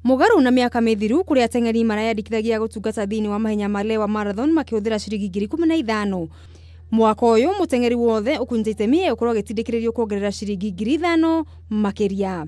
Mugure na miaka mithiru kuri Ateng'eri marayandikithagia gutungata thi-ini wa mahenya ma Lewa Marathon makihũthĩra ciringi ngiri 15. Mwaka uyu muteng'eri wothe ukunja itemi ukorwo gitindikiririo kuongerera ciringi ngiri 5 makiria.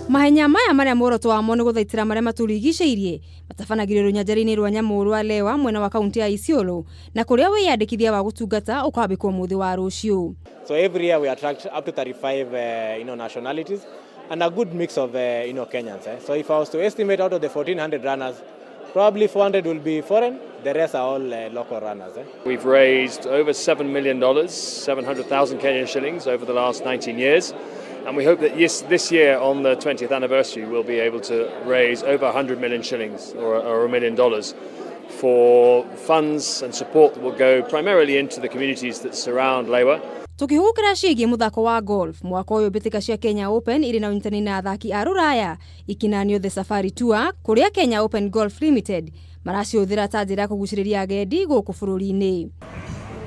Mahenya maya maria muoroto wamo ni guthaitira maria maturigicĩirie matabanagĩrio rũnyanjara-inĩ rwa nyamũ rwa Lewa mwena wa kaunti ya Isiolo na kuria wiyandikithia wa gutungata ukambikwo muthi wa rucio. So every year we attract up to 35 nationalities and a good mix of Kenyans. So if I was to estimate out of the 1,400 runners, probably 400 will be foreign, the rest are all local runners. We've raised over $7 million, 700,000 Kenyan shillings over the last 19 years. And we hope that this year, on the 20th anniversary, we'll be able to raise over 100 million shillings or $1 million for funds and support that will go primarily into the communities that surround Lewa. Tukihukira ciĩgiĩ muthako wa golf, mwaka ũyũ mbĩtĩka cia Kenya Open irĩ na ũnyitani na athaki a rũraya ikinanio the Safari Tour kuria Kenya Open Golf Limited maracihũthĩra ta njĩra ya kũgucĩrĩria agendi gũkũ bũrũri-inĩ.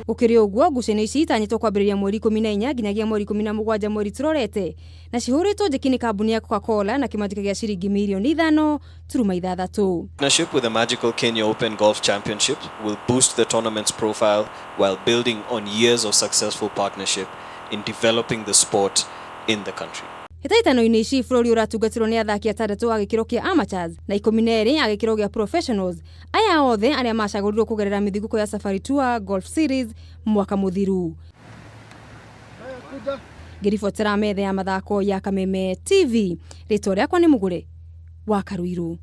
Gũkĩrĩ ũguo, ngucanio ici itanyĩtwo kwambĩrĩria mweri 14 nginyagia mweri 17 mweri tũrorete na cihũrĩtwo njeki nĩ kambuni ya Coca-Cola na kĩmanjĩka gĩa ciringi mirioni 5.6. Partnership with the magical Kenya Open Golf Championship will boost the tournament's profile while building on years of successful partnership in developing the sport in the country. Kihitahitano-inĩ ici bũrũri ũratungatĩrwo nĩ athaki 6 a gĩkĩro kĩa amateurs na 12 a gĩkĩro gĩa professionals, aya othe arĩa macagũrirwo kũgerera mĩthigũkũ ya Safari Tour Golf Series mwaka mũthiru. Ngĩribotera metha ya mathako ya Kameme TV, rĩtwa rĩakwa nĩ Mugure wa Karuiru.